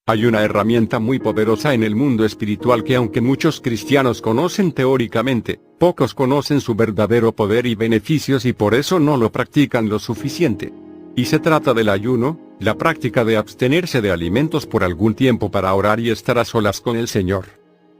Hay una herramienta muy poderosa en el mundo espiritual que aunque muchos cristianos conocen teóricamente, pocos conocen su verdadero poder y beneficios y por eso no lo practican lo suficiente. Y se trata del ayuno, la práctica de abstenerse de alimentos por algún tiempo para orar y estar a solas con el Señor.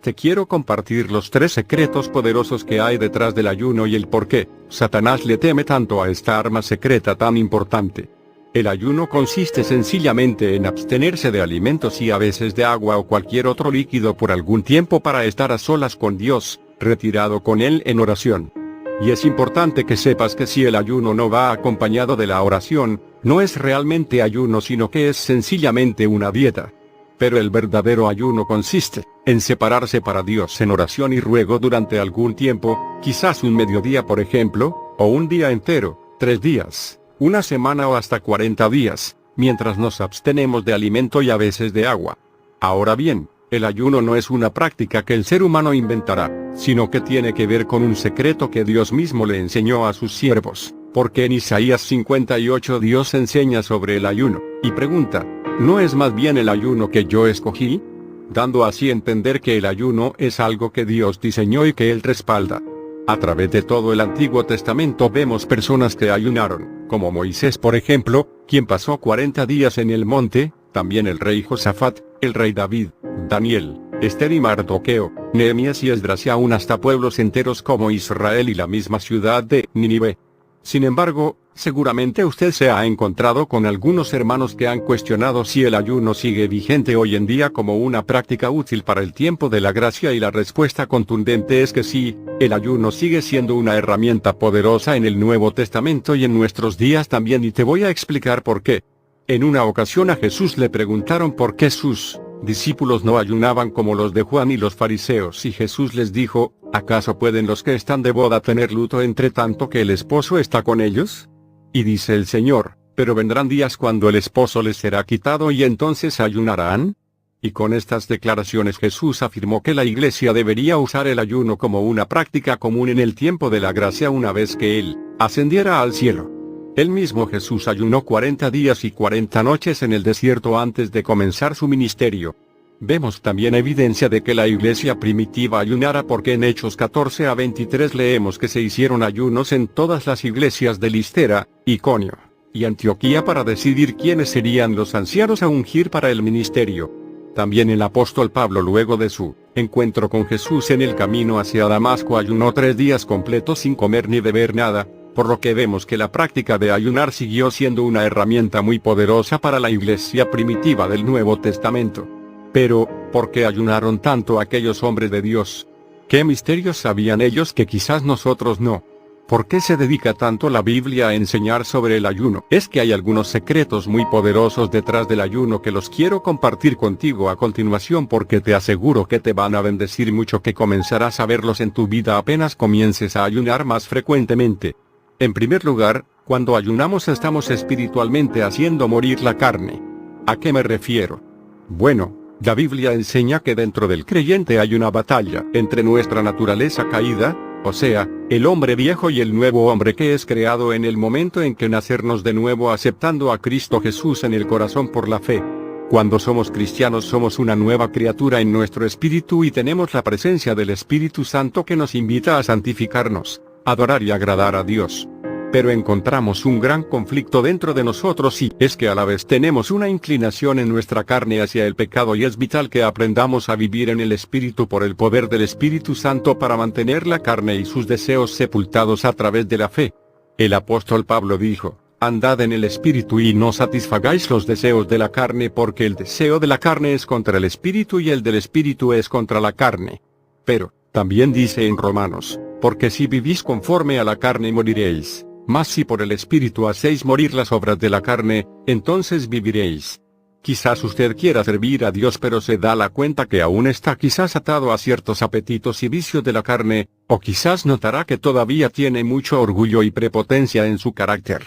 Te quiero compartir los 3 secretos poderosos que hay detrás del ayuno y el por qué Satanás le teme tanto a esta arma secreta tan importante. El ayuno consiste sencillamente en abstenerse de alimentos y a veces de agua o cualquier otro líquido por algún tiempo para estar a solas con Dios, retirado con Él en oración. Y es importante que sepas que si el ayuno no va acompañado de la oración, no es realmente ayuno sino que es sencillamente una dieta. Pero el verdadero ayuno consiste en separarse para Dios en oración y ruego durante algún tiempo, quizás un mediodía por ejemplo, o un día entero, 3 días, una semana o hasta 40 días, mientras nos abstenemos de alimento y a veces de agua. Ahora bien, el ayuno no es una práctica que el ser humano inventará, sino que tiene que ver con un secreto que Dios mismo le enseñó a sus siervos, porque en Isaías 58 Dios enseña sobre el ayuno, y pregunta, ¿no es más bien el ayuno que yo escogí? Dando así a entender que el ayuno es algo que Dios diseñó y que Él respalda. A través de todo el Antiguo Testamento vemos personas que ayunaron, como Moisés por ejemplo, quien pasó 40 días en el monte, también el rey Josafat, el rey David, Daniel, Esther y Mardoqueo, Nehemías y Esdras y aún hasta pueblos enteros como Israel y la misma ciudad de Nínive. Sin embargo, seguramente usted se ha encontrado con algunos hermanos que han cuestionado si el ayuno sigue vigente hoy en día como una práctica útil para el tiempo de la gracia y la respuesta contundente es que sí, el ayuno sigue siendo una herramienta poderosa en el Nuevo Testamento y en nuestros días también y te voy a explicar por qué. En una ocasión a Jesús le preguntaron por qué sus discípulos no ayunaban como los de Juan y los fariseos y Jesús les dijo, ¿acaso pueden los que están de boda tener luto entre tanto que el esposo está con ellos? Y dice el Señor, pero vendrán días cuando el esposo les será quitado y entonces ayunarán. Y con estas declaraciones Jesús afirmó que la iglesia debería usar el ayuno como una práctica común en el tiempo de la gracia una vez que Él ascendiera al cielo. El mismo Jesús ayunó 40 días y 40 noches en el desierto antes de comenzar su ministerio. Vemos también evidencia de que la iglesia primitiva ayunara porque en Hechos 14 a 23 leemos que se hicieron ayunos en todas las iglesias de Listera, Iconio y Antioquía para decidir quiénes serían los ancianos a ungir para el ministerio. También el apóstol Pablo luego de su encuentro con Jesús en el camino hacia Damasco ayunó 3 días completos sin comer ni beber nada, por lo que vemos que la práctica de ayunar siguió siendo una herramienta muy poderosa para la iglesia primitiva del Nuevo Testamento. Pero, ¿por qué ayunaron tanto aquellos hombres de Dios? ¿Qué misterios sabían ellos que quizás nosotros no? ¿Por qué se dedica tanto la Biblia a enseñar sobre el ayuno? Es que hay algunos secretos muy poderosos detrás del ayuno que los quiero compartir contigo a continuación porque te aseguro que te van a bendecir mucho que comenzarás a verlos en tu vida apenas comiences a ayunar más frecuentemente. En primer lugar, cuando ayunamos estamos espiritualmente haciendo morir la carne. ¿A qué me refiero? Bueno, la Biblia enseña que dentro del creyente hay una batalla entre nuestra naturaleza caída, o sea, el hombre viejo y el nuevo hombre que es creado en el momento en que nacernos de nuevo aceptando a Cristo Jesús en el corazón por la fe. Cuando somos cristianos somos una nueva criatura en nuestro espíritu y tenemos la presencia del Espíritu Santo que nos invita a santificarnos, adorar y agradar a Dios. Pero encontramos un gran conflicto dentro de nosotros y es que a la vez tenemos una inclinación en nuestra carne hacia el pecado y es vital que aprendamos a vivir en el Espíritu por el poder del Espíritu Santo para mantener la carne y sus deseos sepultados a través de la fe. El apóstol Pablo dijo, andad en el Espíritu y no satisfagáis los deseos de la carne porque el deseo de la carne es contra el Espíritu y el del Espíritu es contra la carne. Pero, también dice en Romanos, porque si vivís conforme a la carne moriréis. Mas si por el Espíritu hacéis morir las obras de la carne, entonces viviréis. Quizás usted quiera servir a Dios pero se da la cuenta que aún está quizás atado a ciertos apetitos y vicios de la carne, o quizás notará que todavía tiene mucho orgullo y prepotencia en su carácter.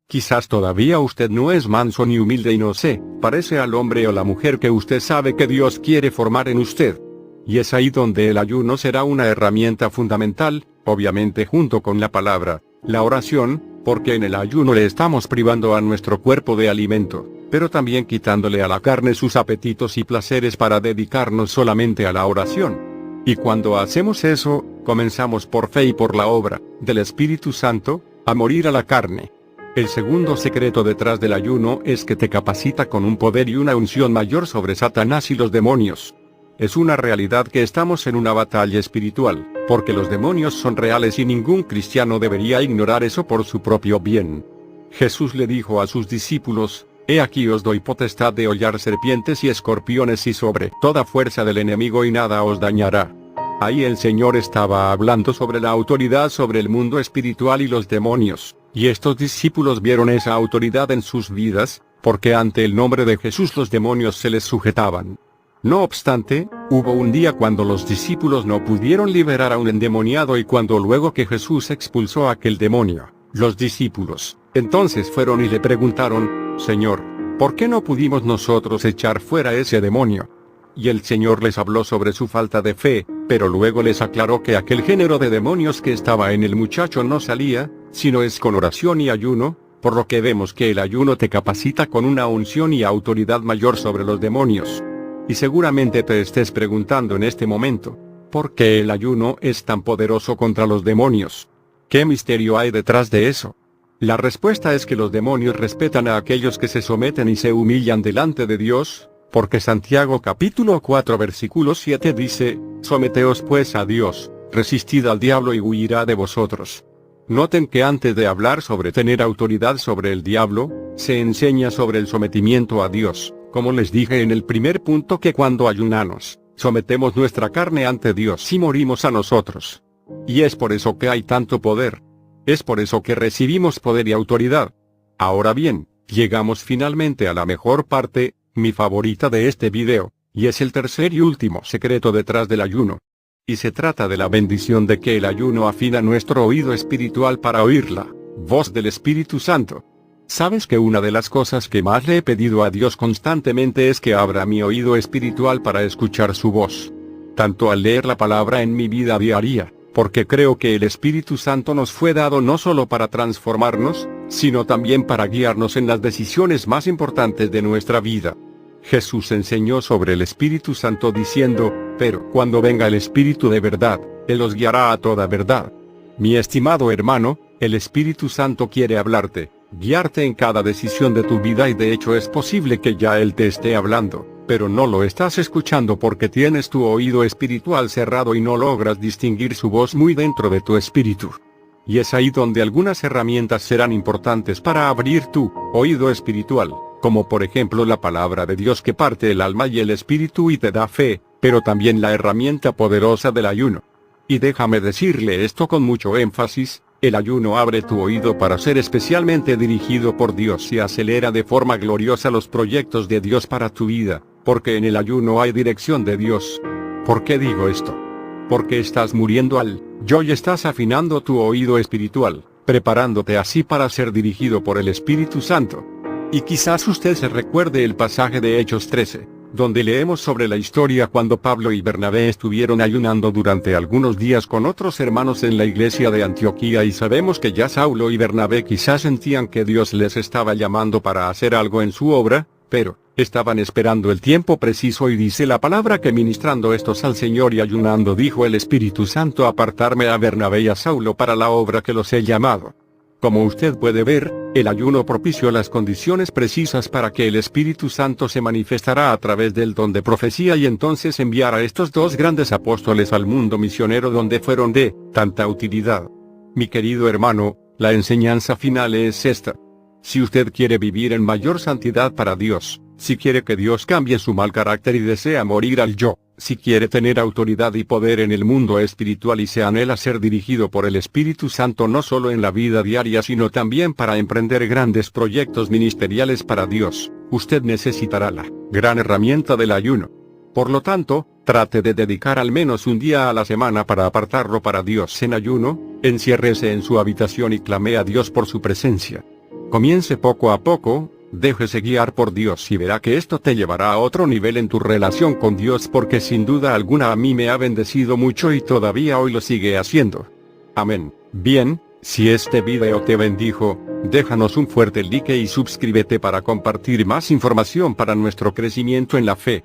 Quizás todavía usted no es manso ni humilde y no se parece al hombre o la mujer que usted sabe que Dios quiere formar en usted. Y es ahí donde el ayuno será una herramienta fundamental, obviamente junto con la palabra, la oración, porque en el ayuno le estamos privando a nuestro cuerpo de alimento, pero también quitándole a la carne sus apetitos y placeres para dedicarnos solamente a la oración. Y cuando hacemos eso, comenzamos por fe y por la obra del Espíritu Santo, a morir a la carne. El segundo secreto detrás del ayuno es que te capacita con un poder y una unción mayor sobre Satanás y los demonios. Es una realidad que estamos en una batalla espiritual, porque los demonios son reales y ningún cristiano debería ignorar eso por su propio bien. Jesús le dijo a sus discípulos: «He aquí os doy potestad de hollar serpientes y escorpiones y sobre toda fuerza del enemigo y nada os dañará». Ahí el Señor estaba hablando sobre la autoridad sobre el mundo espiritual y los demonios, y estos discípulos vieron esa autoridad en sus vidas, porque ante el nombre de Jesús los demonios se les sujetaban. No obstante, hubo un día cuando los discípulos no pudieron liberar a un endemoniado y cuando luego que Jesús expulsó a aquel demonio, los discípulos, entonces fueron y le preguntaron: «Señor, ¿por qué no pudimos nosotros echar fuera ese demonio?». Y el Señor les habló sobre su falta de fe, pero luego les aclaró que aquel género de demonios que estaba en el muchacho no salía, sino es con oración y ayuno, por lo que vemos que el ayuno te capacita con una unción y autoridad mayor sobre los demonios. Y seguramente te estés preguntando en este momento: ¿por qué el ayuno es tan poderoso contra los demonios? ¿Qué misterio hay detrás de eso? La respuesta es que los demonios respetan a aquellos que se someten y se humillan delante de Dios, porque Santiago capítulo 4 versículo 7 dice: «Someteos pues a Dios, resistid al diablo y huirá de vosotros». Noten que antes de hablar sobre tener autoridad sobre el diablo, se enseña sobre el sometimiento a Dios, como les dije en el primer punto, que cuando ayunamos, sometemos nuestra carne ante Dios y morimos a nosotros. Y es por eso que hay tanto poder. Es por eso que recibimos poder y autoridad. Ahora bien, llegamos finalmente a la mejor parte, mi favorita de este video, y es el tercer y último secreto detrás del ayuno. Y se trata de la bendición de que el ayuno afina nuestro oído espiritual para oír la voz del Espíritu Santo. ¿Sabes que una de las cosas que más le he pedido a Dios constantemente es que abra mi oído espiritual para escuchar su voz? Tanto al leer la palabra en mi vida diaria, porque creo que el Espíritu Santo nos fue dado no solo para transformarnos, sino también para guiarnos en las decisiones más importantes de nuestra vida. Jesús enseñó sobre el Espíritu Santo diciendo: «Pero cuando venga el Espíritu de verdad, Él os guiará a toda verdad». Mi estimado hermano, el Espíritu Santo quiere hablarte, guiarte en cada decisión de tu vida, y de hecho es posible que ya Él te esté hablando, pero no lo estás escuchando porque tienes tu oído espiritual cerrado y no logras distinguir su voz muy dentro de tu espíritu. Y es ahí donde algunas herramientas serán importantes para abrir tu oído espiritual, como por ejemplo la palabra de Dios que parte el alma y el espíritu y te da fe, pero también la herramienta poderosa del ayuno. Y déjame decirle esto con mucho énfasis: el ayuno abre tu oído para ser especialmente dirigido por Dios y acelera de forma gloriosa los proyectos de Dios para tu vida, porque en el ayuno hay dirección de Dios. ¿Por qué digo esto? Porque estás muriendo al yo y estás afinando tu oído espiritual, preparándote así para ser dirigido por el Espíritu Santo. Y quizás usted se recuerde el pasaje de Hechos 13, donde leemos sobre la historia cuando Pablo y Bernabé estuvieron ayunando durante algunos días con otros hermanos en la iglesia de Antioquía, y sabemos que ya Saulo y Bernabé quizás sentían que Dios les estaba llamando para hacer algo en su obra, pero estaban esperando el tiempo preciso, y dice la palabra que ministrando estos al Señor y ayunando dijo el Espíritu Santo: «Apartarme a Bernabé y a Saulo para la obra que los he llamado». Como usted puede ver, el ayuno propició las condiciones precisas para que el Espíritu Santo se manifestara a través del don de profecía y entonces enviara a estos dos grandes apóstoles al mundo misionero, donde fueron de tanta utilidad. Mi querido hermano, la enseñanza final es esta. Si usted quiere vivir en mayor santidad para Dios, si quiere que Dios cambie su mal carácter y desea morir al yo, si quiere tener autoridad y poder en el mundo espiritual y se anhela ser dirigido por el Espíritu Santo no solo en la vida diaria sino también para emprender grandes proyectos ministeriales para Dios, usted necesitará la gran herramienta del ayuno. Por lo tanto, trate de dedicar al menos un día a la semana para apartarlo para Dios en ayuno, enciérrese en su habitación y clame a Dios por su presencia. Comience poco a poco. Déjese guiar por Dios y verá que esto te llevará a otro nivel en tu relación con Dios, porque sin duda alguna a mí me ha bendecido mucho y todavía hoy lo sigue haciendo. Amén. Bien, Si este video te bendijo, déjanos un fuerte like y suscríbete para compartir más información para nuestro crecimiento en la fe.